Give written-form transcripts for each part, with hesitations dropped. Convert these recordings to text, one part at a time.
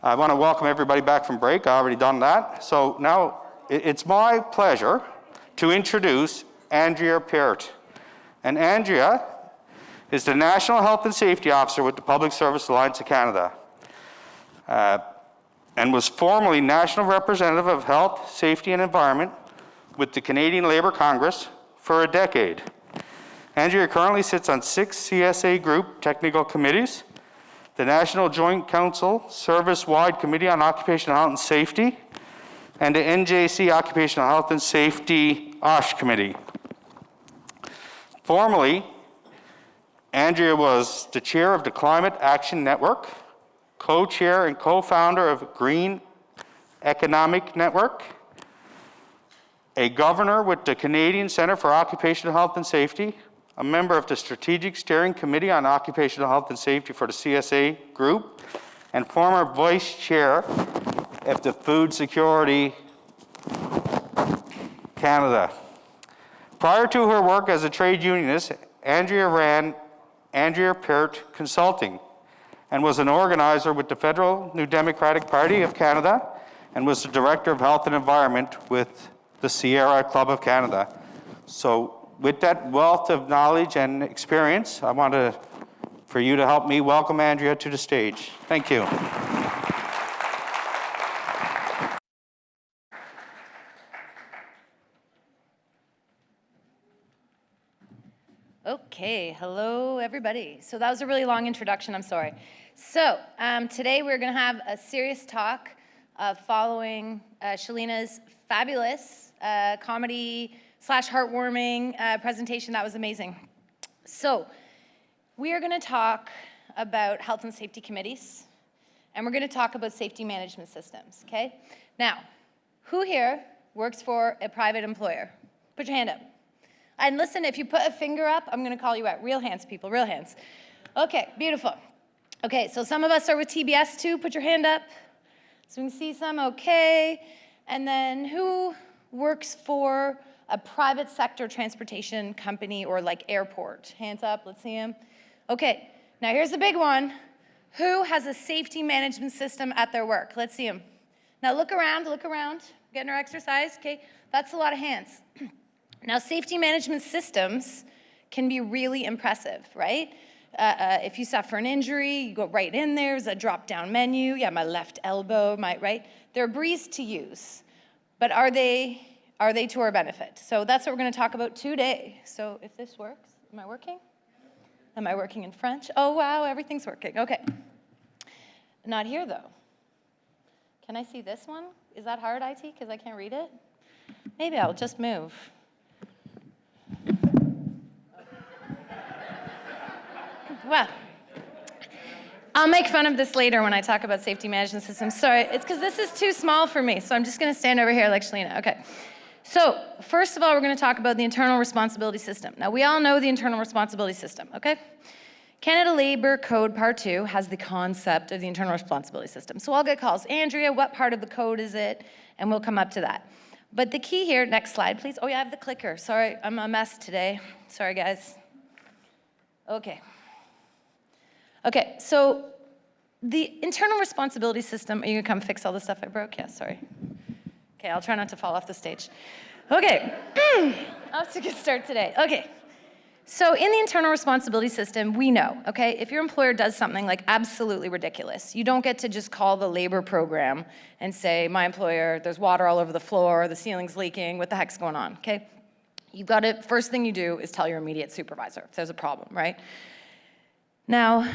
I want to welcome everybody back from break. I already done that. So now it's my pleasure to introduce Andrea Peart. And Andrea is the National Health and Safety Officer with the Public Service Alliance of Canada, and was formerly National Representative of Health, Safety and Environment with the Canadian Labour Congress for a decade. Andrea currently sits on 6 CSA Group technical committees, the National Joint Council Service-Wide Committee on Occupational Health and Safety, and the NJC Occupational Health and Safety OSH Committee. Formerly, Andrea was the chair of the Climate Action Network, co-chair and co-founder of Green Economic Network, a governor with the Canadian Centre for Occupational Health and Safety, a member of the Strategic Steering Committee on Occupational Health and Safety for the CSA Group, and former vice chair of the Food Security Canada. Prior to her work as a trade unionist, Andrea ran Andrea Peart Consulting and was an organizer with the Federal New Democratic Party of Canada and was the Director of Health and Environment with the Sierra Club of Canada. So with that wealth of knowledge and experience, I want for you to help me welcome Andrea to the stage. Thank you. Okay, hello everybody. So that was a really long introduction, I'm sorry. So today we're gonna have a serious talk following Shalina's fabulous comedy / heartwarming presentation. That was amazing. So we are gonna talk about health and safety committees, and we're gonna talk about safety management systems, okay? Now, who here works for a private employer? Put your hand up. And listen, if you put a finger up, I'm gonna call you out. Real hands, people, real hands. Okay, beautiful. Okay, so some of us are with TBS too. Put your hand up so we can see some, okay. And then who works for a private sector transportation company or like airport? Hands up, let's see them. Okay, now here's the big one. Who has a safety management system at their work? Let's see them. Now look around, getting our exercise, okay? That's a lot of hands. Now, safety management systems can be really impressive, right? If you suffer an injury, you go right in there, there's a drop-down menu. Yeah, my left elbow, right? They're a breeze to use, but are they to our benefit? So that's what we're gonna talk about today. So if this works, am I working? Am I working in French? Oh, wow, everything's working, okay. Not here, though. Can I see this one? Is that hard, IT, because I can't read it? Maybe I'll just move. Well, I'll make fun of this later when I talk about safety management systems. Sorry, it's because this is too small for me, so I'm just gonna stand over here like Shalina. Okay. So, first of all, we're gonna talk about the internal responsibility system. Now, we all know the internal responsibility system, okay? Canada Labour Code Part 2 has the concept of the internal responsibility system. So I'll get calls, Andrea, what part of the code is it? And we'll come up to that. But the key here, next slide, please. Oh yeah, I have the clicker. Sorry, I'm a mess today. Sorry, guys. Okay. Okay, so the internal responsibility system, are you gonna come fix all the stuff I broke? Yeah, sorry. Okay, I'll try not to fall off the stage. Okay, off to a good start today. Okay, so in the internal responsibility system, we know, okay, if your employer does something like absolutely ridiculous, you don't get to just call the labor program and say, my employer, there's water all over the floor, the ceiling's leaking, what the heck's going on, okay? You've got to, first thing you do is tell your immediate supervisor if there's a problem, right? Now,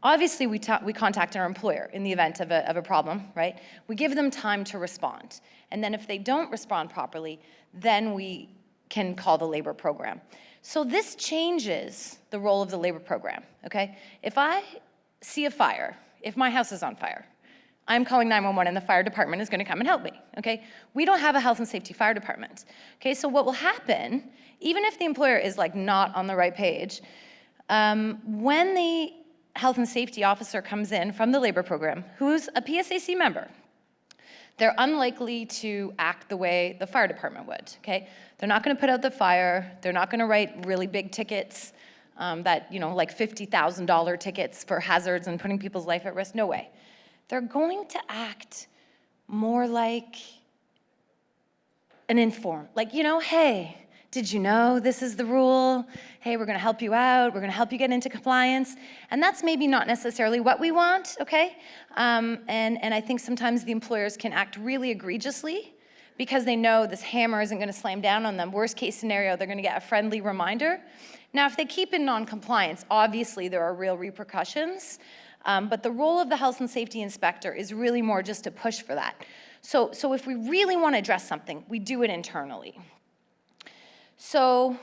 obviously we contact our employer in the event of a problem, right? We give them time to respond. And then if they don't respond properly, then we can call the labor program. So this changes the role of the labor program, okay? If I see a fire, if my house is on fire, I'm calling 911 and the fire department is gonna come and help me, okay? We don't have a health and safety fire department, okay? So what will happen, even if the employer is like not on the right page, when the health and safety officer comes in from the labor program, who's a PSAC member, they're unlikely to act the way the fire department would, okay? They're not gonna put out the fire, they're not gonna write really big tickets that, you know, like $50,000 tickets for hazards and putting people's life at risk, no way. they're going to act more like an informed, like, hey, did you know this is the rule? Hey, we're gonna help you out. We're gonna help you get into compliance. And that's maybe not necessarily what we want, okay? And I think sometimes the employers can act really egregiously because they know this hammer isn't gonna slam down on them. Worst case scenario, they're gonna get a friendly reminder. Now, if they keep in non-compliance, obviously there are real repercussions, but the role of the health and safety inspector is really more just to push for that. So if we really wanna address something, we do it internally. So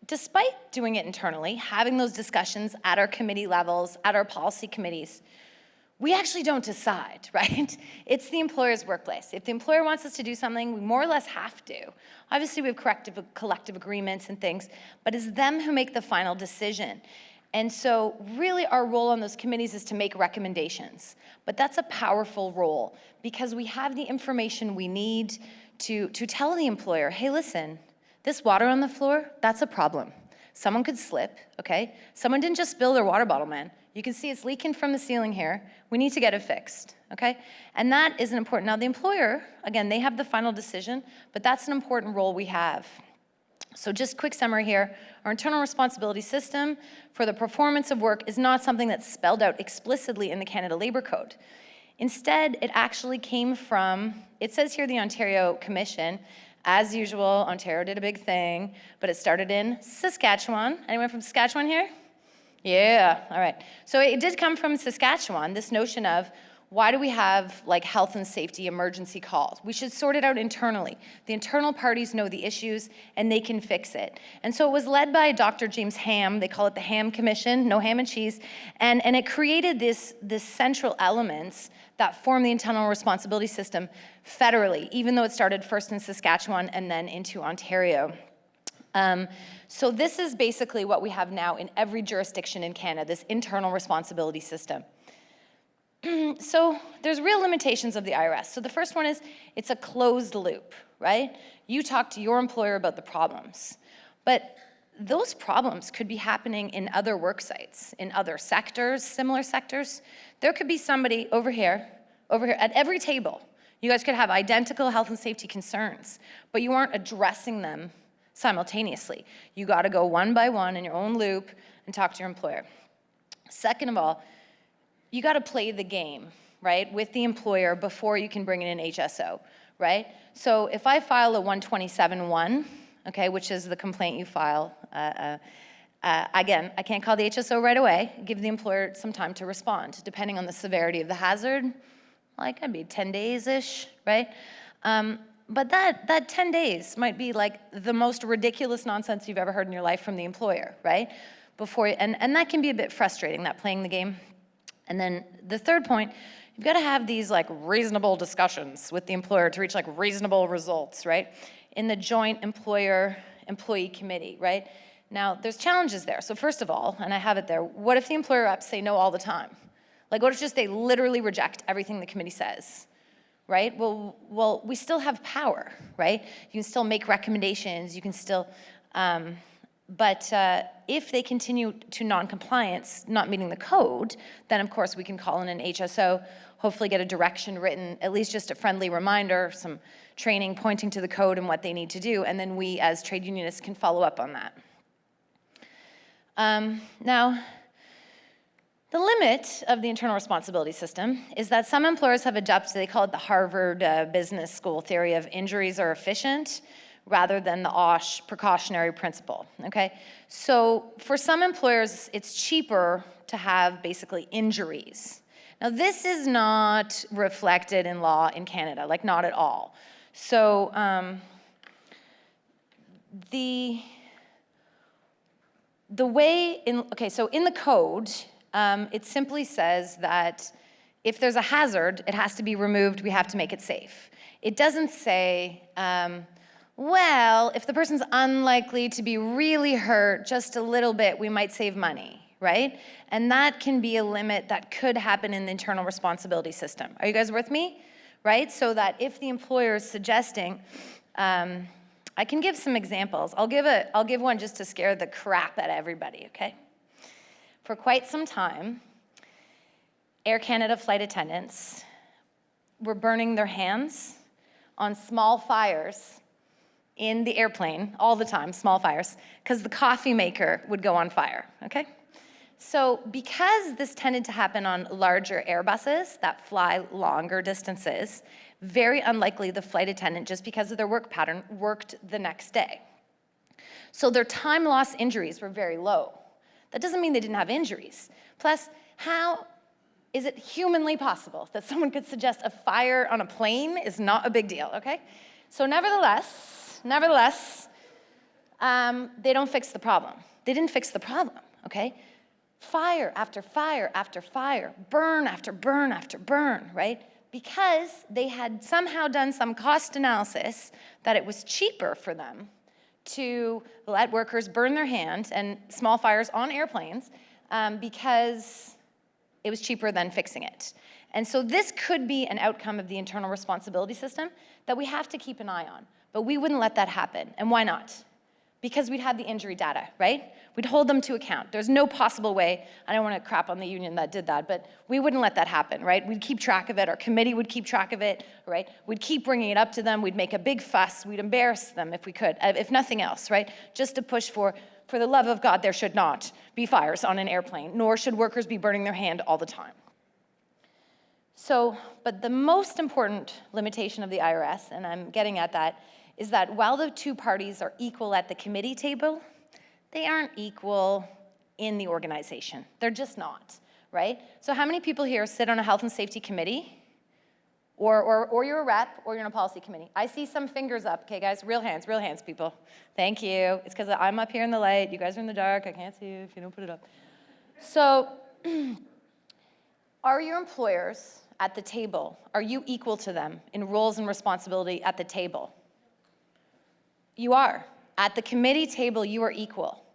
despite doing it internally, having those discussions at our committee levels, at our policy committees, we actually don't decide, right? It's the employer's workplace. If the employer wants us to do something, we more or less have to. Obviously, we have collective agreements and things, but it's them who make the final decision. And so really our role on those committees is to make recommendations. But that's a powerful role because we have the information we need to tell the employer, hey, listen, this water on the floor, that's a problem. Someone could slip, okay? Someone didn't just spill their water bottle, man. You can see it's leaking from the ceiling here. We need to get it fixed, okay? And that is an important, now the employer, again, they have the final decision, but that's an important role we have. So just quick summary here, our internal responsibility system for the performance of work is not something that's spelled out explicitly in the Canada Labour Code. Instead, it actually came from, it says here the Ontario Commission. As usual, Ontario did a big thing, but it started in Saskatchewan. Anyone from Saskatchewan here? Yeah, all right. So it did come from Saskatchewan, this notion of why do we have like health and safety emergency calls? We should sort it out internally. The internal parties know the issues and they can fix it. And so it was led by Dr. James Ham. They call it the Ham Commission, no ham and cheese. And it created this central elements that form the internal responsibility system federally, even though it started first in Saskatchewan and then into Ontario. So this is basically what we have now in every jurisdiction in Canada, this internal responsibility system. So there's real limitations of the IRS. So the first one is it's a closed loop, right? You talk to your employer about the problems, but those problems could be happening in other work sites, in other sectors, similar sectors. There could be somebody over here, at every table. You guys could have identical health and safety concerns, but you aren't addressing them simultaneously. You gotta go one by one in your own loop and talk to your employer. Second of all, you gotta play the game, right, with the employer before you can bring in an HSO, right? So if I file a 127-1, okay, which is the complaint you file, again, I can't call the HSO right away, give the employer some time to respond, depending on the severity of the hazard, like I'd be 10 days-ish, right? But that 10 days might be like the most ridiculous nonsense you've ever heard in your life from the employer, right? And that can be a bit frustrating, that playing the game. And then the third point, you've got to have these like reasonable discussions with the employer to reach like reasonable results, right? In the joint employer-employee committee, right? Now, there's challenges there. So first of all, and I have it there, what if the employer reps say no all the time? Like what if just they literally reject everything the committee says, right? Well, we still have power, right? You can still make recommendations, you can still, but if they continue to non-compliance, not meeting the code, then of course we can call in an HSO, hopefully get a direction written, at least just a friendly reminder, some training pointing to the code and what they need to do, and then we as trade unionists can follow up on that. Now, the limit of the internal responsibility system is that some employers have adopted, they call it the Harvard Business School theory of injuries are efficient, rather than the OSH precautionary principle, okay? So for some employers, it's cheaper to have basically injuries. Now this is not reflected in law in Canada, like not at all. So the way so in the code, it simply says that if there's a hazard, it has to be removed, we have to make it safe. It doesn't say, well, if the person's unlikely to be really hurt just a little bit, we might save money, right? And that can be a limit that could happen in the internal responsibility system. Are you guys with me? Right? So that if the employer is suggesting, I can give some examples. I'll give one just to scare the crap out of everybody, okay? For quite some time, Air Canada flight attendants were burning their hands on small fires in the airplane all the time, small fires, because the coffee maker would go on fire, okay? So because this tended to happen on larger Airbuses that fly longer distances, very unlikely the flight attendant, just because of their work pattern, worked the next day. So their time loss injuries were very low. That doesn't mean they didn't have injuries. Plus, how is it humanly possible that someone could suggest a fire on a plane is not a big deal, okay? So nevertheless, they don't fix the problem. They didn't fix the problem, okay? Fire after fire after fire, burn after burn after burn, right? Because they had somehow done some cost analysis that it was cheaper for them to let workers burn their hand and small fires on airplanes because it was cheaper than fixing it. And so this could be an outcome of the internal responsibility system that we have to keep an eye on. But we wouldn't let that happen. And why not? Because we'd have the injury data, right? We'd hold them to account. There's no possible way, I don't want to crap on the union that did that, but we wouldn't let that happen, right? We'd keep track of it, our committee would keep track of it, right? We'd keep bringing it up to them, we'd make a big fuss, we'd embarrass them if we could, if nothing else, right? Just to push for the love of God, there should not be fires on an airplane, nor should workers be burning their hand all the time. So, but the most important limitation of the IRS, and I'm getting at that, is that while the two parties are equal at the committee table, they aren't equal in the organization. They're just not, right? So how many people here sit on a health and safety committee, or you're a rep, or you're on a policy committee? I see some fingers up, okay, guys? Real hands, people. Thank you. It's because I'm up here in the light. You guys are in the dark. I can't see you if you don't put it up. So are your employers at the table, are you equal to them in roles and responsibility at the table? You are. At the committee table, you are equal.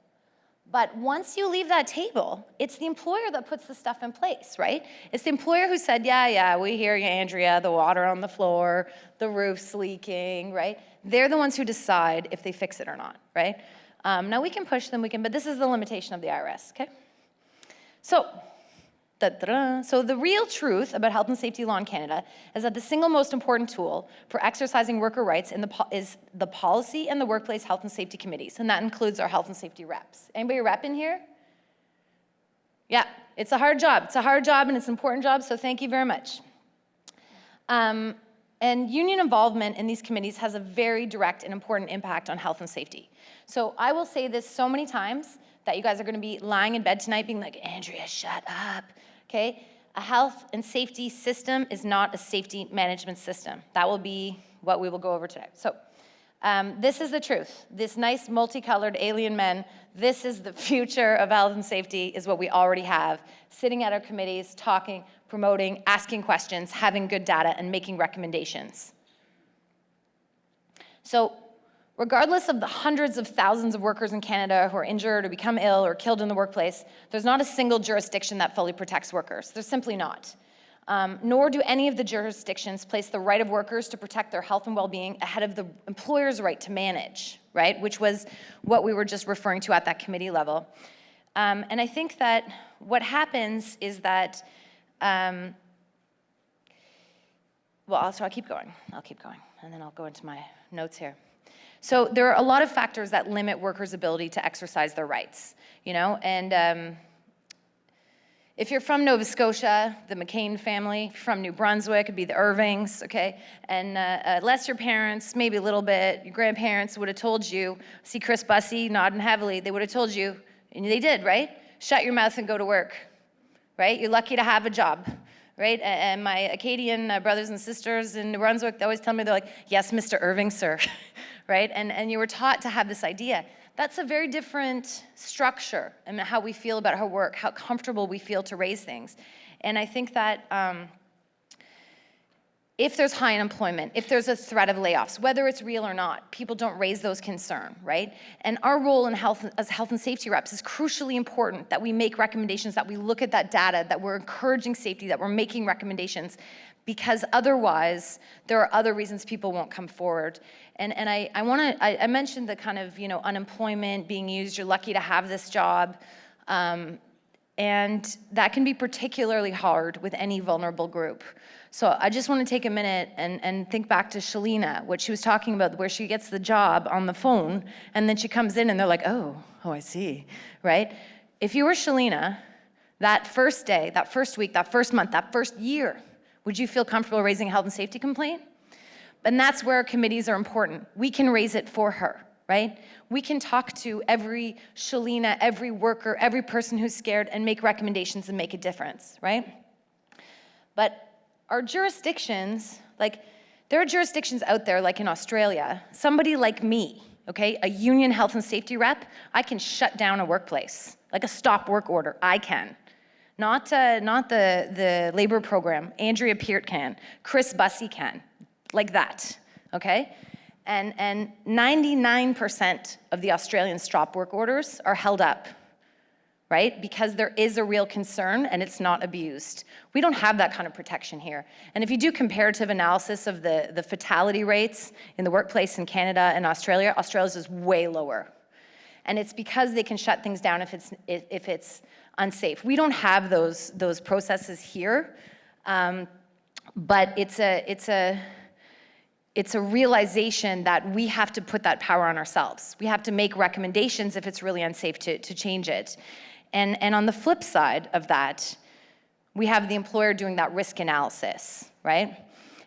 But once you leave that table, it's the employer that puts the stuff in place, right? It's the employer who said, yeah, we hear you, Andrea, the water on the floor, the roof's leaking, right? They're the ones who decide if they fix it or not, right? Now we can push them, but this is the limitation of the IRS, okay? So the real truth about health and safety law in Canada is that the single most important tool for exercising worker rights is the policy and the workplace health and safety committees, and that includes our health and safety reps. Anybody a rep in here? Yeah, it's a hard job. It's a hard job and it's an important job, so thank you very much. And union involvement in these committees has a very direct and important impact on health and safety. So I will say this so many times that you guys are going to be lying in bed tonight being like, Andrea, shut up. Okay, a health and safety system is not a safety management system. That will be what we will go over today. So this is the truth. This nice multicolored alien men, this is the future of health and safety, is what we already have. Sitting at our committees, talking, promoting, asking questions, having good data, and making recommendations. So regardless of the hundreds of thousands of workers in Canada who are injured or become ill or killed in the workplace, there's not a single jurisdiction that fully protects workers. There's simply not. Nor do any of the jurisdictions place the right of workers to protect their health and well-being ahead of the employer's right to manage, right? Which was what we were just referring to at that committee level. And I think that what happens is that, I'll keep going, and then I'll go into my notes here. So there are a lot of factors that limit workers' ability to exercise their rights, you know, and if you're from Nova Scotia, the McCain family, if you're from New Brunswick, it'd be the Irvings, okay, and unless your parents, maybe a little bit, your grandparents would have told you, see Chris Bussey nodding heavily, they would have told you, and they did, right? Shut your mouth and go to work, right? You're lucky to have a job. Right? And my Acadian brothers and sisters in New Brunswick, they always tell me, they're like, yes, Mr. Irving, sir, right? And you were taught to have this idea. That's a very different structure in how we feel about our work, how comfortable we feel to raise things. And I think that if there's high unemployment, if there's a threat of layoffs, whether it's real or not, people don't raise those concerns, right? And our role in as health and safety reps is crucially important, that we make recommendations, that we look at that data, that we're encouraging safety, that we're making recommendations, because otherwise there are other reasons people won't come forward. And I mentioned the kind of, you know, unemployment being used, you're lucky to have this job. And And that can be particularly hard with any vulnerable group. So I just want to take a minute and think back to Shalina, what she was talking about, where she gets the job on the phone, and then she comes in and they're like, oh, I see, right? If you were Shalina, that first day, that first week, that first month, that first year, would you feel comfortable raising a health and safety complaint? And that's where committees are important. We can raise it for her, right? We can talk to every Shalina, every worker, every person who's scared and make recommendations and make a difference, right? But our jurisdictions, like there are jurisdictions out there like in Australia, somebody like me, okay, a union health and safety rep, I can shut down a workplace, like a stop work order, I can. Not the labor program, Andrea Peart can, Chris Bussey can, like that, okay? And 99% of the Australian stop work orders are held up, right? Because there is a real concern and it's not abused. We don't have that kind of protection here. And if you do comparative analysis of the fatality rates in the workplace in Canada and Australia, Australia's is way lower. And it's because they can shut things down if it's unsafe. We don't have those processes here, but it's a realization that we have to put that power on ourselves. We have to make recommendations if it's really unsafe to change it. And on the flip side of that, we have the employer doing that risk analysis, right?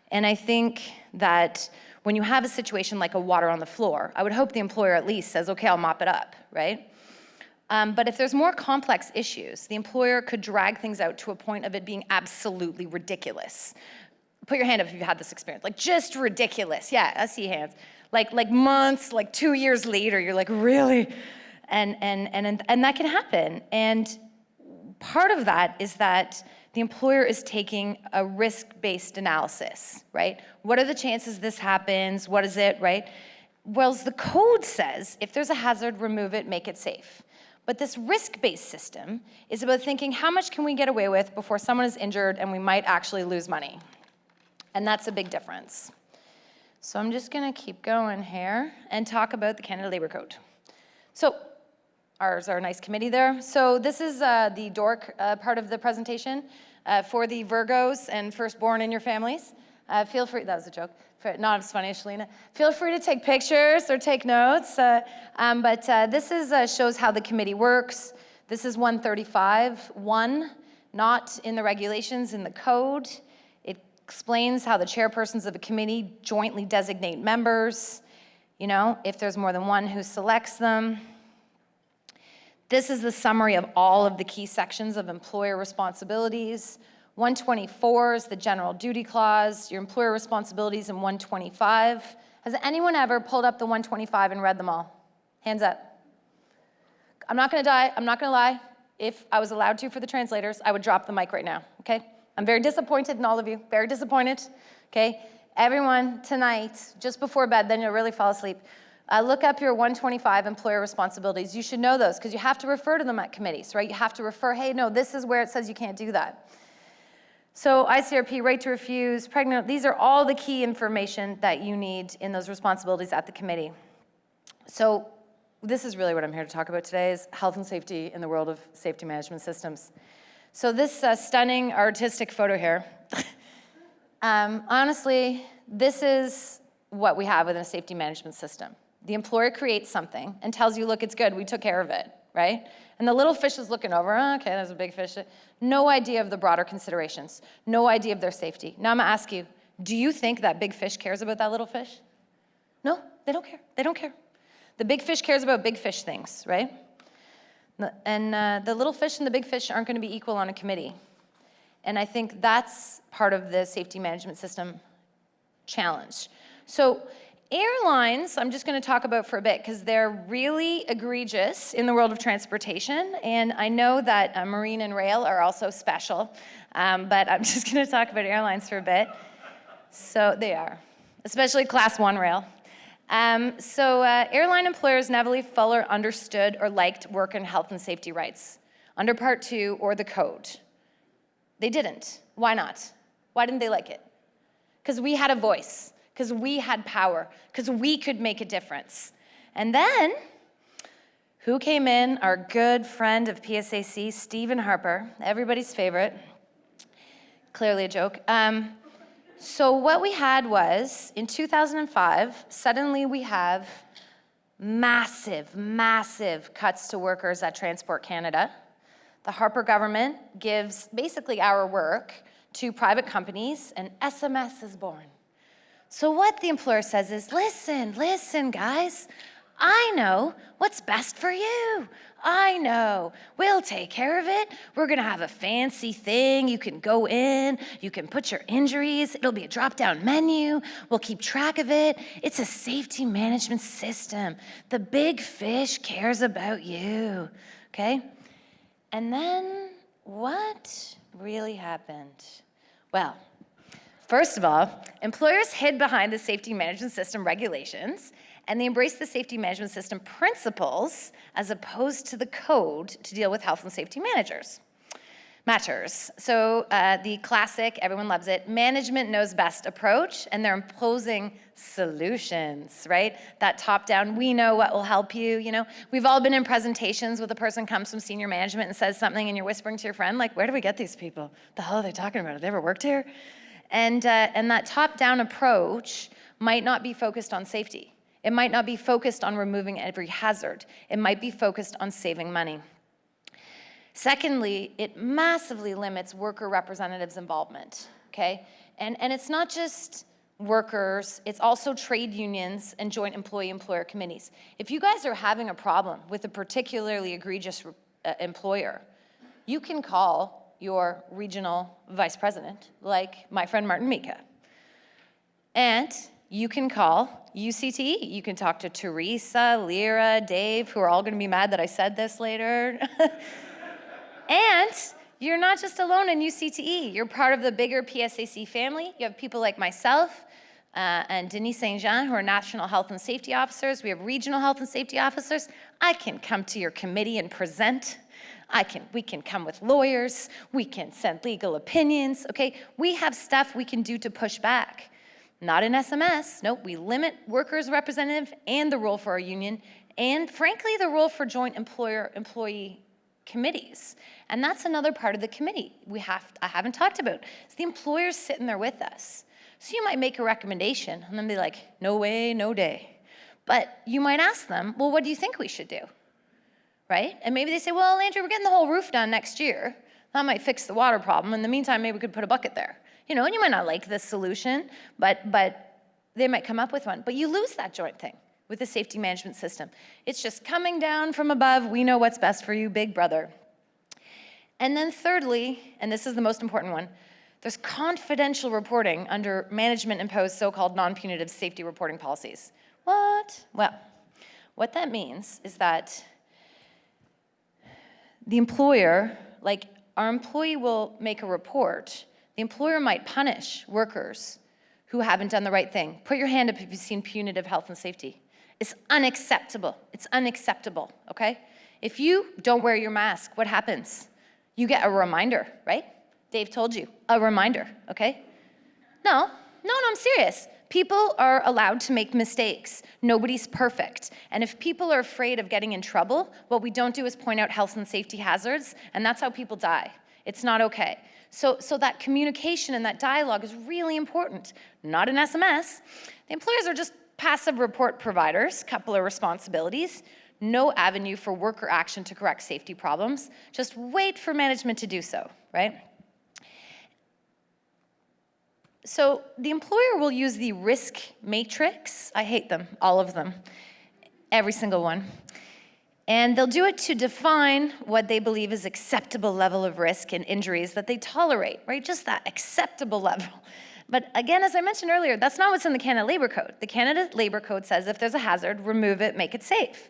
And I think that when you have a situation like a water on the floor, I would hope the employer at least says, okay, I'll mop it up, right? But if there's more complex issues, the employer could drag things out to a point of it being absolutely ridiculous. Put your hand up if you've had this experience. Like, just ridiculous. Yeah, I see hands. Like months, like 2 years later, you're like, really? And that can happen. And part of that is that the employer is taking a risk-based analysis, right? What are the chances this happens? What is it, right? Well, the code says, if there's a hazard, remove it, make it safe. But this risk-based system is about thinking, how much can we get away with before someone is injured and we might actually lose money? And that's a big difference. So I'm just gonna keep going here and talk about the Canada Labour Code. So ours are a nice committee there. So this is the dork part of the presentation for the Virgos and firstborn in your families. Feel free, that was a joke. Not as funny as Shalina. Feel free to take pictures or take notes. But this shows how the committee works. This is 135.1, not in the regulations, in the code. It explains how the chairpersons of a committee jointly designate members, you know, if there's more than one who selects them. This is the summary of all of the key sections of employer responsibilities. 124 is the general duty clause, your employer responsibilities in 125. Has anyone ever pulled up the 125 and read them all? Hands up. I'm not gonna die, I'm not gonna lie. If I was allowed to for the translators, I would drop the mic right now, okay? I'm very disappointed in all of you, very disappointed, okay? Everyone, tonight, just before bed, then you'll really fall asleep. Look up your 125 employer responsibilities. You should know those because you have to refer to them at committees, right? You have to refer, hey, no, this is where it says you can't do that. So ICRP, right to refuse, pregnant, these are all the key information that you need in those responsibilities at the committee. So this is really what I'm here to talk about today is health and safety in the world of safety management systems. So this stunning artistic photo here, honestly, this is what we have within a safety management system. The employer creates something and tells you, look, it's good, we took care of it, right? And the little fish is looking over, oh, okay, there's a big fish. No idea of the broader considerations, no idea of their safety. Now I'm gonna ask you, do you think that big fish cares about that little fish? No, they don't care, they don't care. The big fish cares about big fish things, right? And the little fish and the big fish aren't gonna be equal on a committee. And I think that's part of the safety management system challenge. So airlines, I'm just going to talk about for a bit because they're really egregious in the world of transportation. And I know that marine and rail are also special, but I'm just going to talk about airlines for a bit. So they are, especially Class 1 rail. Airline employers never fully understood or liked work and health and safety rights under Part 2 or the code. They didn't. Why not? Why didn't they like it? Because we had a voice, because we had power, because we could make a difference. And then, Who came in? Our good friend of PSAC, Stephen Harper, everybody's favorite. Clearly a joke. So what we had was, in 2005, suddenly we have massive, massive cuts to workers at Transport Canada. The Harper government gives basically our work to private companies, and SMS is born. So what the employer says is, listen, guys, I know what's best for you. I know. We'll take care of it. We're gonna have a fancy thing. You can go in, you can put your injuries. It'll be a drop-down menu. We'll keep track of it. It's a safety management system. The big fish cares about you, okay? And then what really happened? Well, first of all, employers hid behind the safety management system regulations, and they embraced the safety management system principles as opposed to the code to deal with health and safety matters. So the classic, everyone loves it, management knows best approach, and they're imposing solutions, right? That top-down, we know what will help you, you know? We've all been in presentations where the person comes from senior management and says something, and you're whispering to your friend, like, where do we get these people? The hell are they talking about? Have they ever worked here? And that top-down approach might not be focused on safety. It might not be focused on removing every hazard. It might be focused on saving money. Secondly, it massively limits worker representatives' involvement, okay? And it's not just workers, it's also trade unions and joint employee-employer committees. If you guys are having a problem with a particularly egregious employer, you can call your regional vice president, like my friend Martin Mika. And you can call UCTE. You can talk to Teresa, Lyra, Dave, who are all gonna be mad that I said this later. And you're not just alone in UCTE. You're part of the bigger PSAC family. You have people like myself and Denis Saint-Jean, who are national health and safety officers. We have regional health and safety officers. I can come to your committee and present. We can come with lawyers. We can send legal opinions, okay? We have stuff we can do to push back. Not in SMS, nope, we limit workers' representative and the role for our union, and frankly, the role for joint employer-employee committees. And that's another part of the committee I haven't talked about. It's the employers sitting there with us. So you might make a recommendation and then be like, no way, no day. But you might ask them, well, what do you think we should do? Right? And maybe they say, well, Andrew, we're getting the whole roof done next year. That might fix the water problem. In the meantime, maybe we could put a bucket there. You know, and you might not like this solution, but they might come up with one. But you lose that joint thing with the safety management system. It's just coming down from above. We know what's best for you, big brother. And then thirdly, and this is the most important one, there's confidential reporting under management-imposed so-called non-punitive safety reporting policies. What? Well, what that means is that the employer, like our employee will make a report. The employer might punish workers who haven't done the right thing. Put your hand up if you've seen punitive health and safety. It's unacceptable. It's unacceptable, okay? If you don't wear your mask, what happens? You get a reminder, right? Dave told you, a reminder, okay? No, I'm serious. People are allowed to make mistakes. Nobody's perfect. And if people are afraid of getting in trouble, what we don't do is point out health and safety hazards, and that's how people die. It's not okay. So that communication and that dialogue is really important. Not an SMS. The employers are just passive report providers, couple of responsibilities, no avenue for worker action to correct safety problems. Just wait for management to do so, right? So the employer will use the risk matrix. I hate them, all of them, every single one. And they'll do it to define what they believe is acceptable level of risk and injuries that they tolerate, right? Just that acceptable level. But again, as I mentioned earlier, that's not what's in the Canada Labor Code. The Canada Labor Code says if there's a hazard, remove it, make it safe.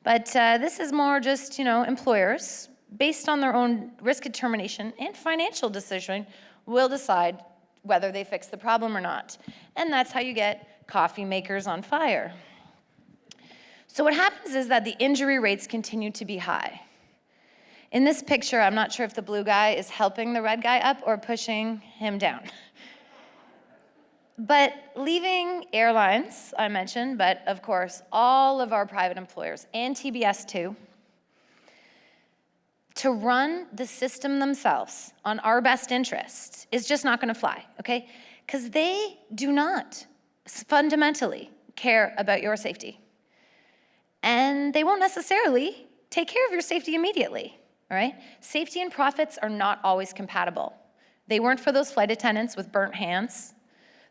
But this is more just, employers, based on their own risk determination and financial decision, will decide whether they fix the problem or not. And that's how you get coffee makers on fire. So what happens is that the injury rates continue to be high. In this picture, I'm not sure if the blue guy is helping the red guy up or pushing him down. But leaving airlines, I mentioned, but of course, all of our private employers, and TBS too, to run the system themselves on our best interests is just not gonna fly, okay? Because they do not fundamentally care about your safety. And they won't necessarily take care of your safety immediately, all right? Safety and profits are not always compatible. They weren't for those flight attendants with burnt hands.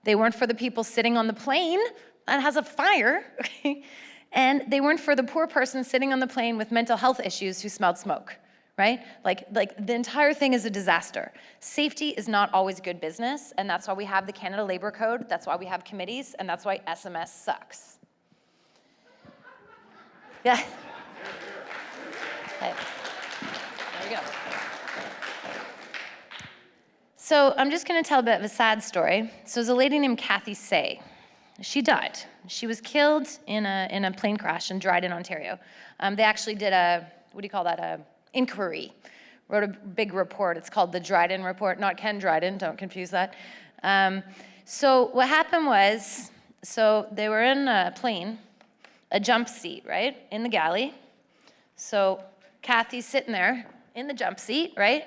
They weren't for the people sitting on the plane that has a fire, okay? And they weren't for the poor person sitting on the plane with mental health issues who smelled smoke, right? Like the entire thing is a disaster. Safety is not always good business, and that's why we have the Canada Labor Code, that's why we have committees, and that's why SMS sucks. Yeah. Okay. There we go. So I'm just gonna tell a bit of a sad story. So there's a lady named Kathy Say. She died. She was killed in a plane crash in Dryden, Ontario. They actually did a, what do you call that, a inquiry. Wrote a big report. It's called the Dryden Report, not Ken Dryden, don't confuse that. So what happened was, so they were in a plane, a jump seat, right, in the galley. So Kathy's sitting there in the jump seat, right?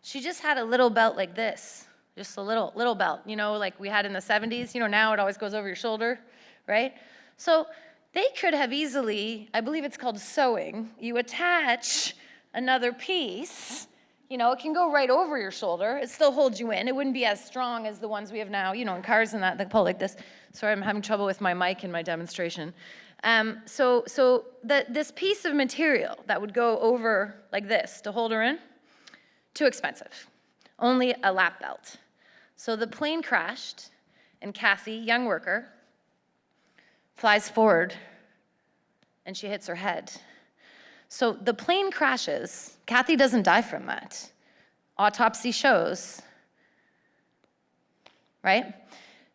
She just had a little belt like this, just a little belt, you know, like we had in the 70s. You know, now it always goes over your shoulder, right? So they could have easily, I believe it's called sewing, you attach another piece, you know, it can go right over your shoulder. It still holds you in. It wouldn't be as strong as the ones we have now, you know, in cars and that pull like this. Sorry, I'm having trouble with my mic in my demonstration. So this piece of material that would go over like this to hold her in, too expensive, only a lap belt. So the plane crashed, and Kathy, young worker, flies forward, and she hits her head. So the plane crashes. Kathy doesn't die from that. Autopsy shows, right?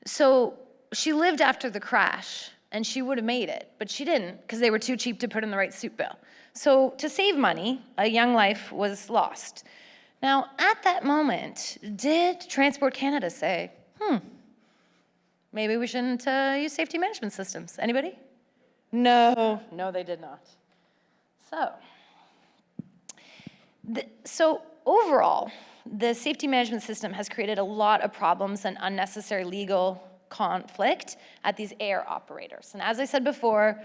So she lived after the crash, and she would have made it, but she didn't because they were too cheap to put in the right suit bill. So to save money, a young life was lost. Now, at that moment, did Transport Canada say, maybe we shouldn't use safety management systems? Anybody? No, they did not. So overall, the safety management system has created a lot of problems and unnecessary legal conflict at these air operators. And as I said before,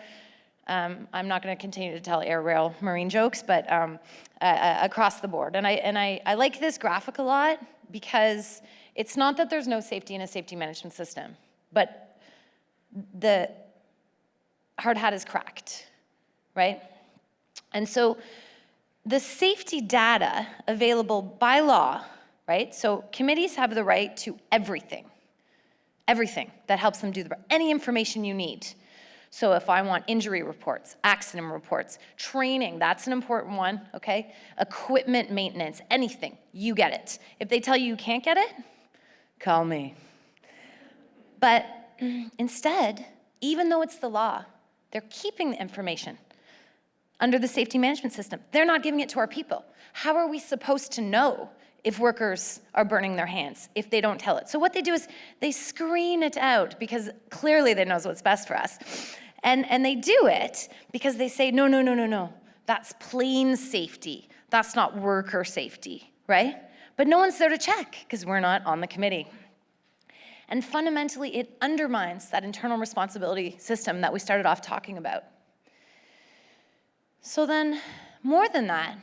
I'm not going to continue to tell air, rail, marine jokes, but across the board. And I like this graphic a lot because it's not that there's no safety in a safety management system, but the hard hat is cracked, right? And so the safety data available by law, right? So committees have the right to everything that helps them do any information you need. So if I want injury reports, accident reports, training, that's an important one, okay? Equipment maintenance, anything, you get it. If they tell you can't get it, call me. But instead, even though it's the law, they're keeping the information under the safety management system. They're not giving it to our people. How are we supposed to know if workers are burning their hands if they don't tell it? So what they do is they screen it out because clearly they know what's best for us. And they do it because they say, no, that's plane safety. That's not worker safety, right? But no one's there to check because we're not on the committee. And fundamentally, it undermines that internal responsibility system that we started off talking about. So then, more than that,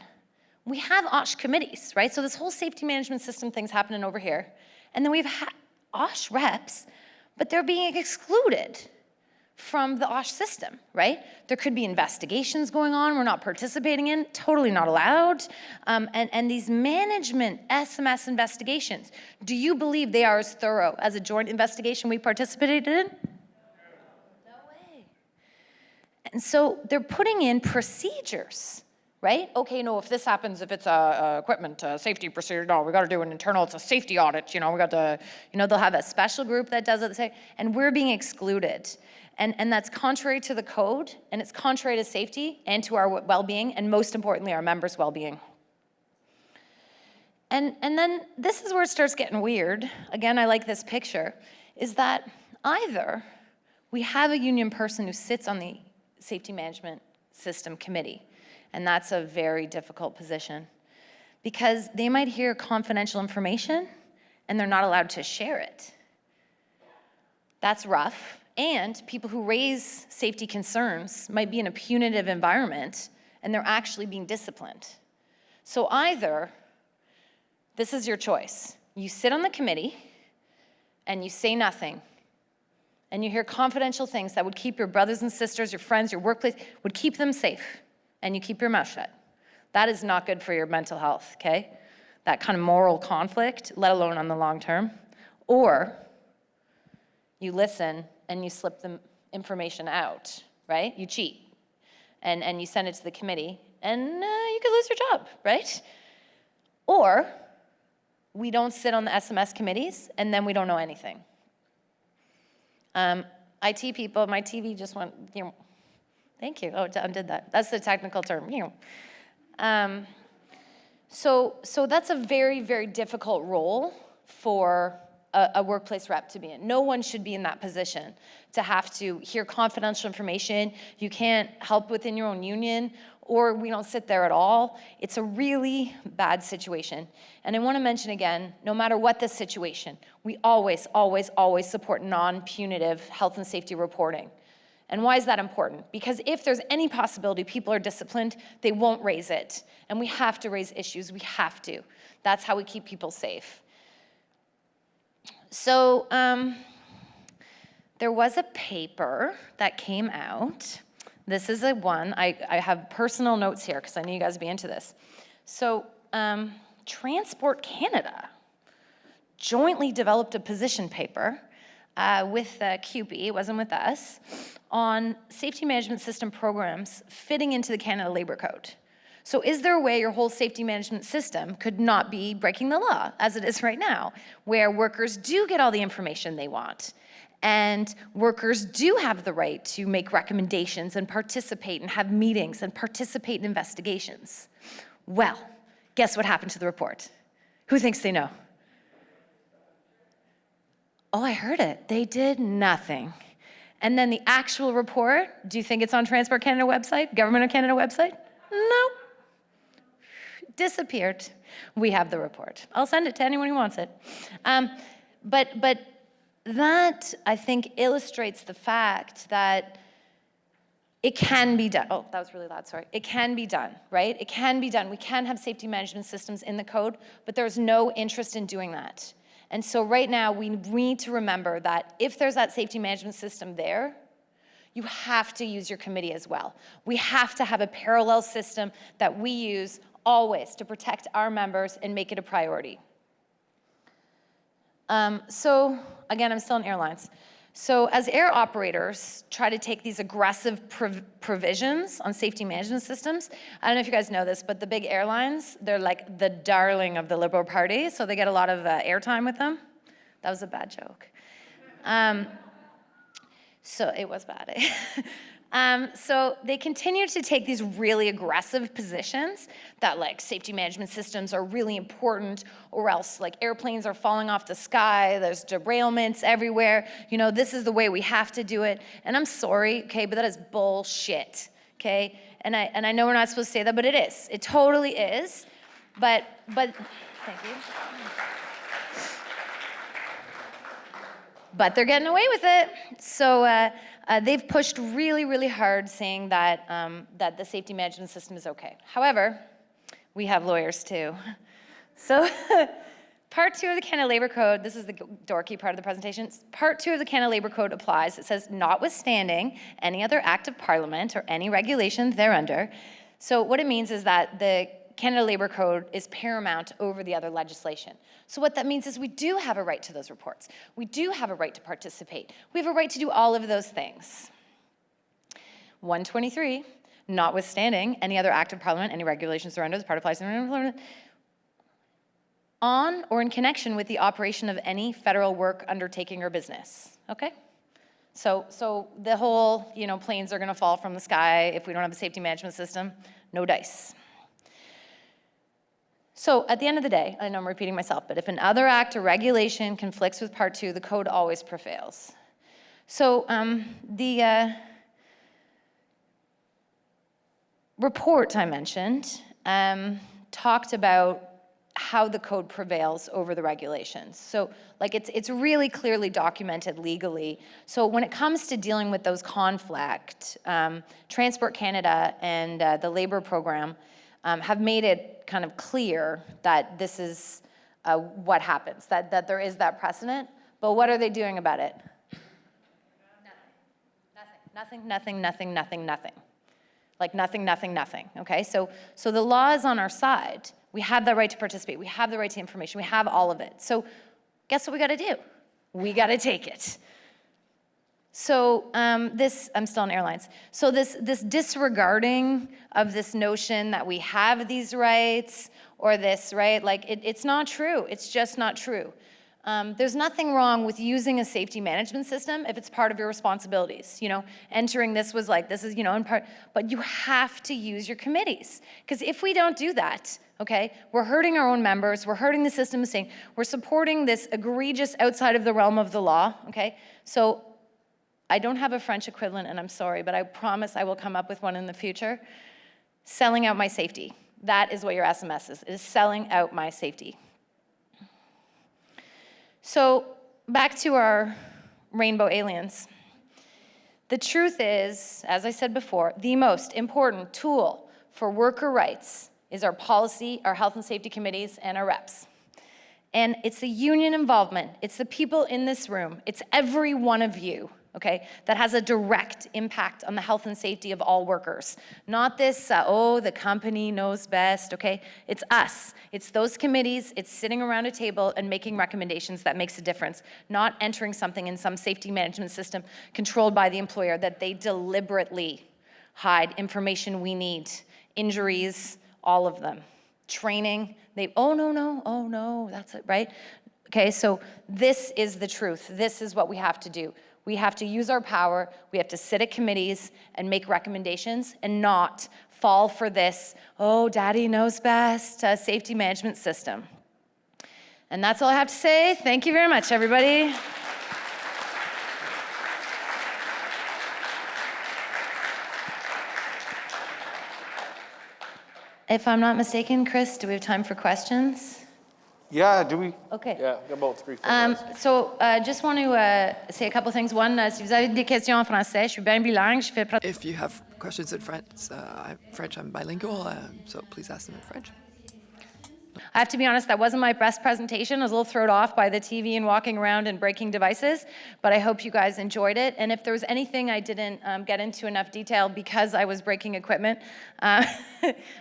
we have OSH committees, right? So this whole safety management system thing's happening over here. And then we've OSH reps, but they're being excluded from the OSH system, right? There could be investigations going on we're not participating in, totally not allowed. And these management SMS investigations, do you believe they are as thorough as a joint investigation we participated in? No way. And so they're putting in procedures, right? Okay, no, if this happens, if it's a equipment safety procedure, no, we got to do an internal, it's a safety audit, you know, we got to, you know, they'll have a special group that does it, and we're being excluded. And that's contrary to the code, and it's contrary to safety and to our well-being, and most importantly, our members' well-being. And then this is where it starts getting weird. Again, I like this picture. is that either we have a union person who sits on the Safety Management System Committee, and that's a very difficult position, because they might hear confidential information and they're not allowed to share it. That's rough. And people who raise safety concerns might be in a punitive environment and they're actually being disciplined. So either, this is your choice. You sit on the committee and you say nothing, and you hear confidential things that would keep your brothers and sisters, your friends, your workplace, would keep them safe, and you keep your mouth shut. That is not good for your mental health, okay? That kind of moral conflict, let alone on the long term. Or you listen and you slip the information out, right? You cheat, and you send it to the committee, and you could lose your job, right? Or we don't sit on the SMS committees, and then we don't know anything. IT people, my TV just went, thank you. Oh, it undid that. That's the technical term. So that's a very, very difficult role for a workplace rep to be in. No one should be in that position to have to hear confidential information. You can't help within your own union, or we don't sit there at all. It's a really bad situation. And I want to mention again, no matter what the situation, we always, always, always support non-punitive health and safety reporting. And why is that important? Because if there's any possibility people are disciplined, they won't raise it. And we have to raise issues, we have to. That's how we keep people safe. So there was a paper that came out. This is a one, I have personal notes here because I knew you guys would be into this. So Transport Canada jointly developed a position paper with QP, it wasn't with us, on safety management system programs fitting into the Canada Labour Code. So is there a way your whole safety management system could not be breaking the law, as it is right now, where workers do get all the information they want, and workers do have the right to make recommendations and participate and have meetings and participate in investigations? Well, guess what happened to the report? Who thinks they know? Oh, I heard it. They did nothing. And then the actual report, do you think it's on Transport Canada website, Government of Canada website? No. Disappeared. We have the report. I'll send it to anyone who wants it. But that, I think, illustrates the fact that it can be done. Oh, that was really loud, sorry. It can be done, right? It can be done. We can have safety management systems in the code, but there's no interest in doing that. And so right now, we need to remember that if there's that safety management system there, you have to use your committee as well. We have to have a parallel system that we use always to protect our members and make it a priority. So again, I'm still in airlines. So as air operators try to take these aggressive provisions on safety management systems, I don't know if you guys know this, but the big airlines, they're like the darling of the Liberal Party, so they get a lot of airtime with them. That was a bad joke. So it was bad, eh? So they continue to take these really aggressive positions that like safety management systems are really important, or else like airplanes are falling off the sky, there's derailments everywhere, this is the way we have to do it. And I'm sorry, okay, but that is bullshit, okay? And I know we're not supposed to say that, but it is. It totally is. But thank you. But they're getting away with it. So they've pushed really, really hard saying that, that the safety management system is okay. However, we have lawyers too. So Part 2 of the Canada Labour Code, this is the dorky part of the presentation. Part 2 of the Canada Labour Code applies. It says, notwithstanding any other act of parliament or any regulations thereunder. So what it means is that the Canada Labour Code is paramount over the other legislation. So what that means is we do have a right to those reports. We do have a right to participate. We have a right to do all of those things. 123, notwithstanding any other act of parliament, any regulations thereunder, the part applies on or in connection with the operation of any federal work, undertaking, or business. Okay? So the whole, planes are gonna fall from the sky if we don't have a safety management system, no dice. So at the end of the day, I know I'm repeating myself, but if an other act or regulation conflicts with Part 2, the code always prevails. So the report I mentioned talked about how the code prevails over the regulations. So like it's really clearly documented legally. So when it comes to dealing with those conflict, Transport Canada and the labor program have made it kind of clear that this is what happens, that there is that precedent. But what are they doing about it? Nothing. Like nothing, okay? So the law is on our side. We have the right to participate. We have the right to information. We have all of it. So guess what we gotta do? We gotta take it. So I'm still on Airlines. So this disregarding of this notion that we have these rights or this, right? Like it's not true. It's just not true. There's nothing wrong with using a safety management system if it's part of your responsibilities. You know, entering this was like, this is, you know, in part, but you have to use your committees. Because if we don't do that, okay, we're hurting our own members, we're hurting the system, we're supporting this egregious outside of the realm of the law, okay? So I don't have a French equivalent, and I'm sorry, but I promise I will come up with one in the future. Selling out my safety. That is what your SMS is selling out my safety. So back to our rainbow aliens. The truth is, as I said before, the most important tool for worker rights is our policy, our health and safety committees, and our reps. And it's the union involvement, it's the people in this room, it's every one of you, okay, that has a direct impact on the health and safety of all workers. Not this, oh, the company knows best, okay? It's us. It's those committees, it's sitting around a table and making recommendations that makes a difference, not entering something in some safety management system controlled by the employer that they deliberately hide information we need, injuries, all of them. Training, oh no, that's it, right? Okay, so this is the truth. This is what we have to do. We have to use our power, we have to sit at committees and make recommendations and not fall for this, oh, daddy knows best, safety management system. And that's all I have to say. Thank you very much, everybody. If I'm not mistaken, Chris, do we have time for questions? Yeah, do we? Okay. Yeah, got about 3 minutes. So, just want to say a couple things. One, si vous avez des questions en français, je suis bien bilingue. Je fais If you have questions in French, I'm bilingual, so please ask them in French. I have to be honest, that wasn't my best presentation. I was a little thrown off by the TV and walking around and breaking devices, but I hope you guys enjoyed it. And if there was anything I didn't get into enough detail because I was breaking equipment,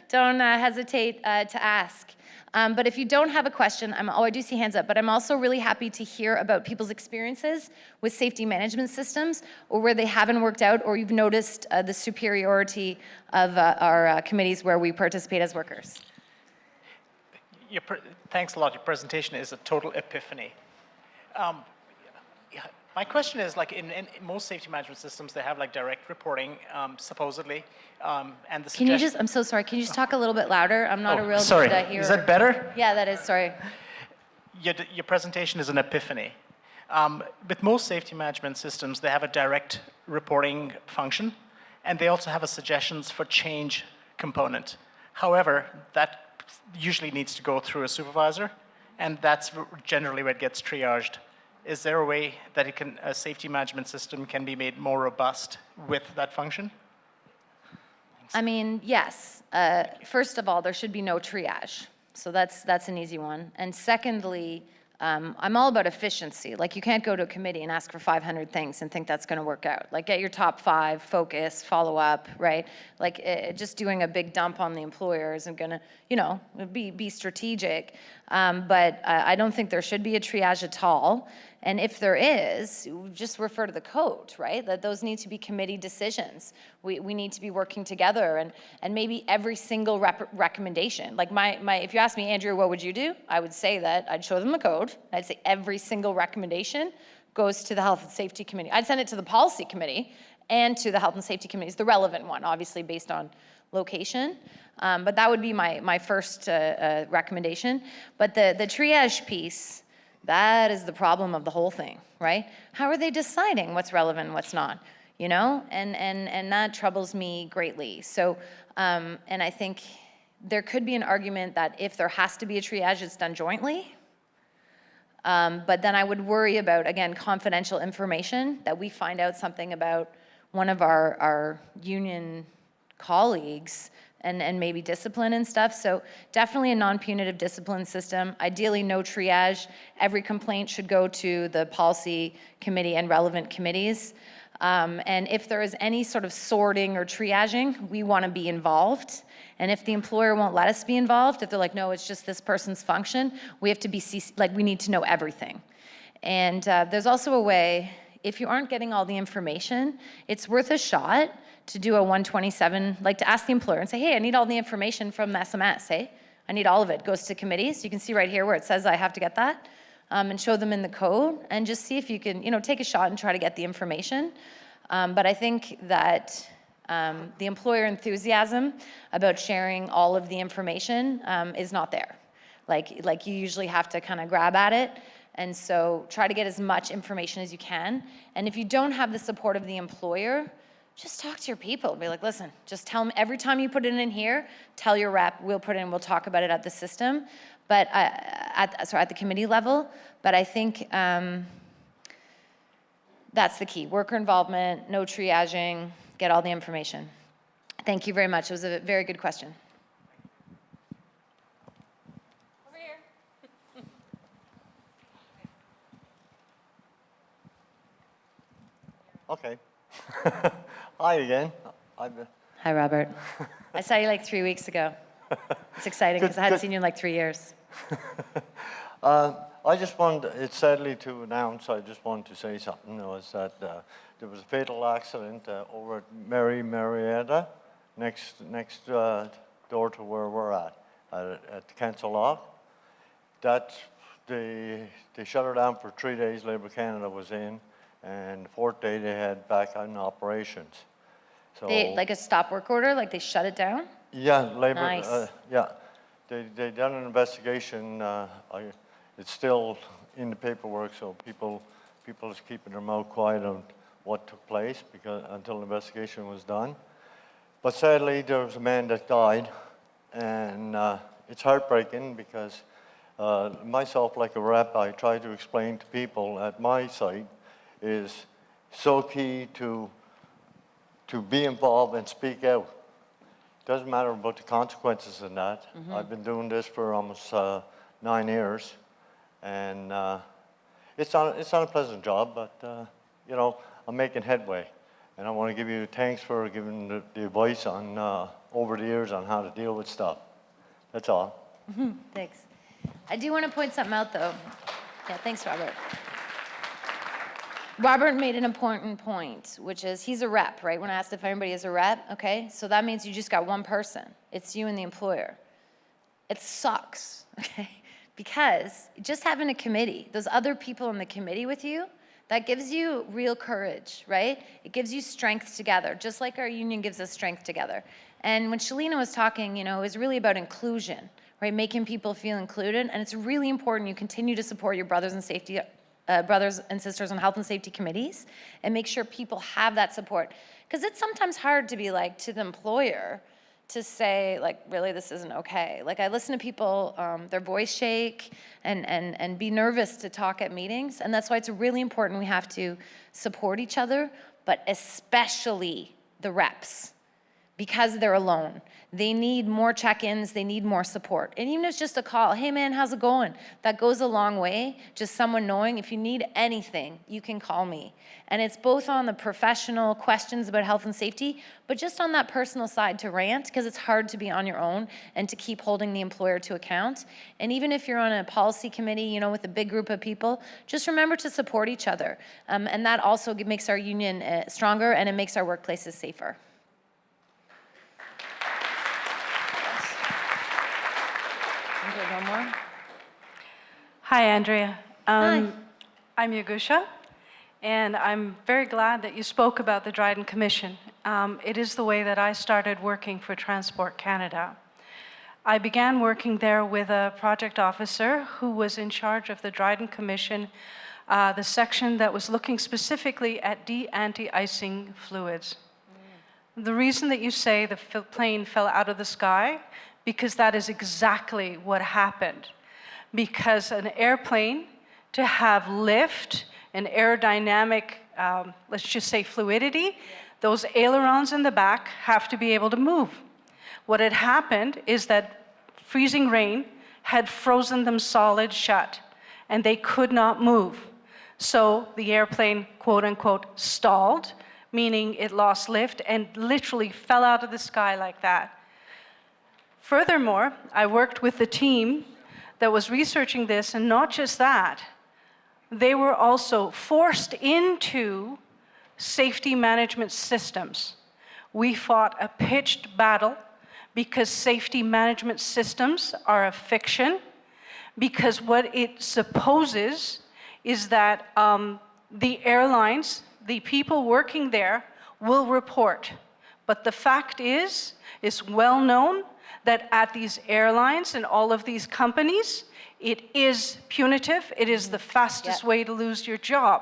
don't hesitate to ask. But if you don't have a question, I do see hands up, but I'm also really happy to hear about people's experiences with safety management systems or where they haven't worked out or you've noticed the superiority of our committees where we participate as workers. Thanks a lot. Your presentation is a total epiphany. My question is, like in most safety management systems, they have like direct reporting, supposedly, and the Can you just, I'm so sorry, can you just talk a little bit louder? I'm not a real sorry. good hearer. Is that better? Yeah, that is, sorry. Your presentation is an epiphany. With most safety management systems, they have a direct reporting function, and they also have a suggestions for change component. However, that usually needs to go through a supervisor, and that's generally where it gets triaged. Is there a way that a safety management system can be made more robust with that function? I mean, yes. First of all, there should be no triage. So that's an easy one. And secondly, I'm all about efficiency. Like, you can't go to a committee and ask for 500 things and think that's going to work out. Like, get your top 5, focus, follow up, right? Like, just doing a big dump on the employer isn't going to, you know, be strategic. But I don't think there should be a triage at all. And if there is, just refer to the code, right? That those need to be committee decisions. We need to be working together, and maybe every single recommendation. Like if you ask me, Andrea, what would you do? I would say that I'd show them the code. I'd say every single recommendation goes to the Health and Safety Committee. I'd send it to the Policy Committee and to the Health and Safety Committees, the relevant one, obviously based on location. But that would be my first recommendation. But the triage piece, that is the problem of the whole thing, right? How are they deciding what's relevant and what's not? You know, and that troubles me greatly. So, and I think there could be an argument that if there has to be a triage, it's done jointly. But then I would worry about, again, confidential information, that we find out something about one of our union colleagues and maybe discipline and stuff. So definitely a non-punitive discipline system. Ideally, no triage. Every complaint should go to the policy committee and relevant committees. And if there is any sort of sorting or triaging, we want to be involved. And if the employer won't let us be involved, if they're like, no, it's just this person's function, we have to be, we need to know everything. And there's also a way, if you aren't getting all the information, it's worth a shot to do a 127, like to ask the employer and say, hey, I need all the information from SMS, hey? I need all of it. Goes to committees. You can see right here where it says I have to get that. And show them in the code and just see if you can, take a shot and try to get the information. But I think that the employer enthusiasm about sharing all of the information is not there. Like you usually have to kind of grab at it. And so try to get as much information as you can. And if you don't have the support of the employer, just talk to your people. Be like, listen, just tell them every time you put it in here, tell your rep, we'll put it in, we'll talk about it at the system. But at the committee level, but I think that's the key. Worker involvement, no triaging, get all the information. Thank you very much. It was a very good question. Over here. Okay. Hi again. Hi, Robert. I saw you like 3 weeks ago. It's exciting because I hadn't seen you in like 3 years. I just wanted, it's sadly to announce, I just wanted to say something, was that there was a fatal accident over at Mary Marietta, next door to where we're at the Council Lock. That, they shut her down for 3 days, Labour Canada was in, and the fourth day they had back on operations. So, Like a stop work order, like they shut it down? yeah, Labour, Nice. yeah. They done an investigation. It's still in the paperwork, so people is keeping their mouth quiet on what took place until the investigation was done. But sadly, there was a man that died, and it's heartbreaking because myself, like a rep, I try to explain to people at my site is so key to be involved and speak out. Doesn't matter about the consequences of that. Mm-hmm. I've been doing this for almost 9 years, and it's not a pleasant job, but I'm making headway, and I want to give you thanks for giving the advice on over the years on how to deal with stuff. That's all. Mm-hmm. Thanks. I do want to point something out, though. Yeah, thanks, Robert. Robert made an important point, which is he's a rep, right? When I asked if anybody is a rep, okay? So that means you just got one person. It's you and the employer. It sucks, okay? Because just having a committee, those other people in the committee with you, that gives you real courage, right? It gives you strength together, just like our union gives us strength together. And when Shalina was talking, it was really about inclusion, right? Making people feel included. And it's really important you continue to support your brothers and sisters on health and safety committees and make sure people have that support. Because it's sometimes hard to be like, to the employer, to say, like, really, this isn't okay. Like, I listen to people, their voice shake and be nervous to talk at meetings. And that's why it's really important we have to support each other, but especially the reps, because they're alone. They need more check-ins, they need more support. And even if it's just a call, hey man, how's it going? That goes a long way, just someone knowing if you need anything, you can call me. And it's both on the professional questions about health and safety, but just on that personal side to rant, because it's hard to be on your own and to keep holding the employer to account. And even if you're on a policy committee, with a big group of people, just remember to support each other. And that also makes our union stronger and it makes our workplaces safer. One more. Hi, Andrea. Hi. I'm Yagusha, and I'm very glad that you spoke about the Dryden Commission. It is the way that I started working for Transport Canada. I began working there with a project officer who was in charge of the Dryden Commission, the section that was looking specifically at de-anti-icing fluids. The reason that you say the plane fell out of the sky, because that is exactly what happened. Because an airplane, to have lift and aerodynamic, let's just say fluidity, those ailerons in the back have to be able to move. What had happened is that freezing rain had frozen them solid shut, and they could not move. So the airplane, quote unquote, stalled, meaning it lost lift and literally fell out of the sky like that. Furthermore, I worked with the team that was researching this, and not just that, they were also forced into safety management systems. We fought a pitched battle because safety management systems are a fiction, because what it supposes is that the airlines, the people working there, will report. But the fact is, it's well known that at these airlines and all of these companies, it is punitive, it is the fastest way to lose your job.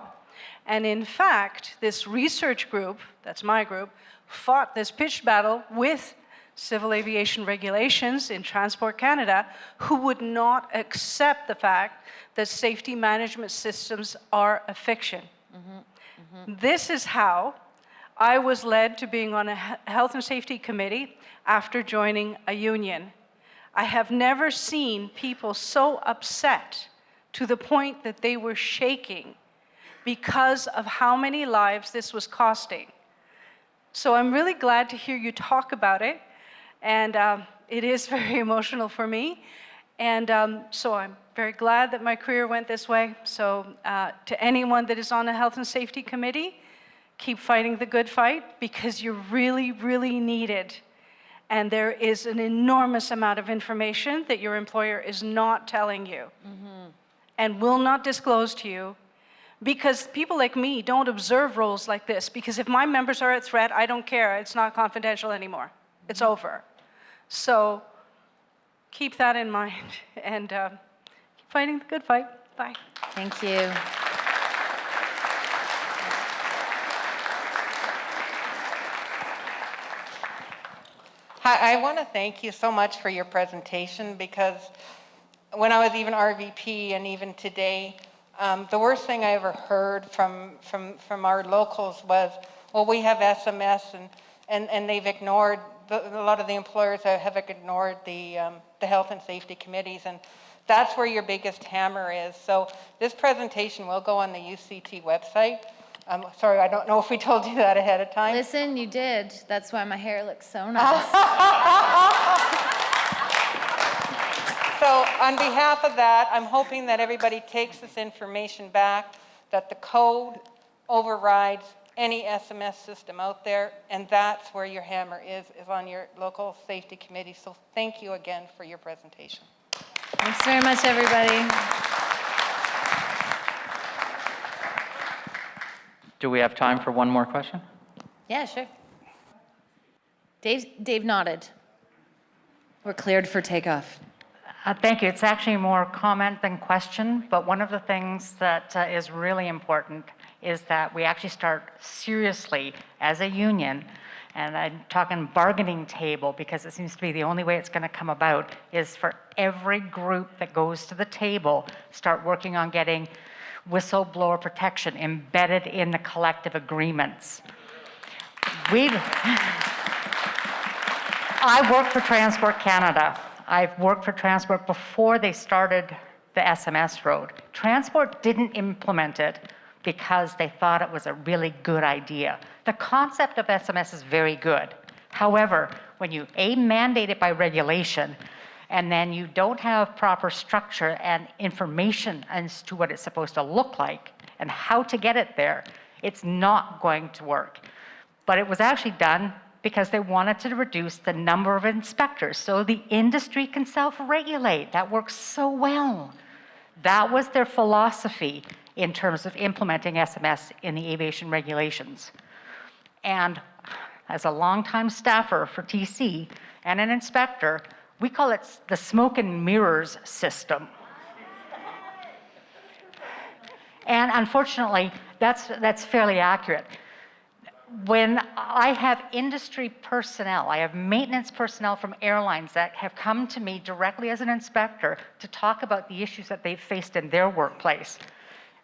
And in fact, this research group, that's my group, fought this pitched battle with civil aviation regulations in Transport Canada, who would not accept the fact that safety management systems are a fiction. This is how I was led to being on a health and safety committee after joining a union. I have never seen people so upset to the point that they were shaking because of how many lives this was costing. So I'm really glad to hear you talk about it, and it is very emotional for me. And so I'm very glad that my career went this way. So to anyone that is on a health and safety committee, keep fighting the good fight, because you're really, really needed. And there is an enormous amount of information that your employer is not telling you and will not disclose to you, because people like me don't observe roles like this, because if my members are at threat, I don't care. It's not confidential anymore. It's over. So keep that in mind, and keep fighting the good fight. Bye. Thank you. Hi, I want to thank you so much for your presentation, because when I was even RVP and even today, the worst thing I ever heard from our locals was, well, we have SMS, and they've ignored, a lot of the employers have ignored the health and safety committees, and that's where your biggest hammer is. So this presentation will go on the UCT website. Sorry, I don't know if we told you that ahead of time. Listen, you did. That's why my hair looks so nice. So on behalf of that, I'm hoping that everybody takes this information back, that the code overrides any SMS system out there, and that's where your hammer is on your local safety committee. So thank you again for your presentation. Thanks very much, everybody. Do we have time for one more question? Yeah, sure. Dave nodded. We're cleared for takeoff. Thank you. It's actually more comment than question, but one of the things that is really important is that we actually start seriously as a union, and I'm talking bargaining table, because it seems to be the only way it's going to come about, is for every group that goes to the table, start working on getting whistleblower protection embedded in the collective agreements. I work for Transport Canada. I've worked for Transport before they started the SMS road. Transport didn't implement it because they thought it was a really good idea. The concept of SMS is very good. However, when you mandate it by regulation, and then you don't have proper structure and information as to what it's supposed to look like and how to get it there, it's not going to work. But it was actually done because they wanted to reduce the number of inspectors so the industry can self-regulate. That works so well. That was their philosophy in terms of implementing SMS in the aviation regulations. And as a longtime staffer for TC and an inspector, We call it the smoke and mirrors system. And unfortunately, that's fairly accurate. When I have industry personnel, I have maintenance personnel from airlines that have come to me directly as an inspector to talk about the issues that they've faced in their workplace.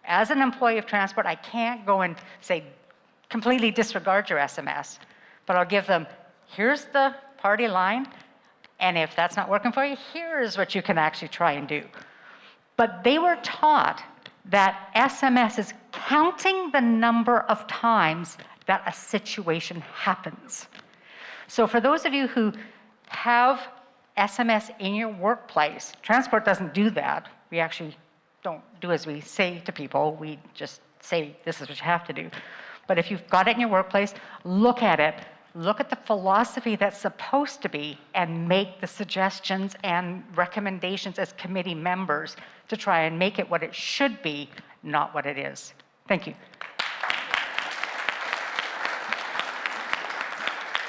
As an employee of transport, I can't go and say, completely disregard your SMS, but I'll give them, here's the party line, and if that's not working for you, here's what you can actually try and do. But they were taught that SMS is counting the number of times that a situation happens. So for those of you who have SMS in your workplace, transport doesn't do that. We actually don't do as we say to people. We just say, this is what you have to do. But if you've got it in your workplace, look at it. Look at the philosophy that's supposed to be and make the suggestions and recommendations as committee members to try and make it what it should be, not what it is. Thank you.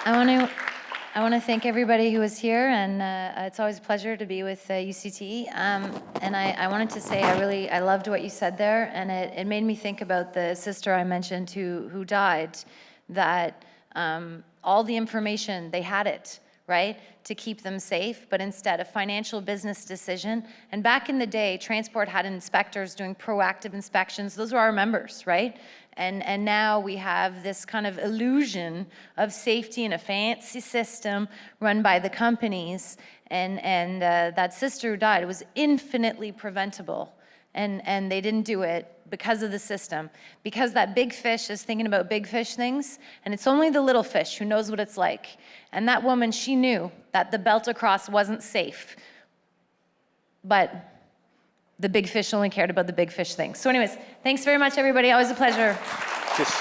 I want to thank everybody who was here, and it's always a pleasure to be with UCT. And I wanted to say I loved what you said there, and it made me think about the sister I mentioned who died, that all the information, they had it, right, to keep them safe, but instead a financial business decision. And back in the day, transport had inspectors doing proactive inspections. Those were our members, right? And now we have this kind of illusion of safety in a fancy system run by the companies. And that sister who died, it was infinitely preventable. And they didn't do it because of the system. Because that big fish is thinking about big fish things, and it's only the little fish who knows what it's like. And that woman, she knew that the belt across wasn't safe. But the big fish only cared about the big fish things. So anyways, thanks very much, everybody. Always a pleasure. Just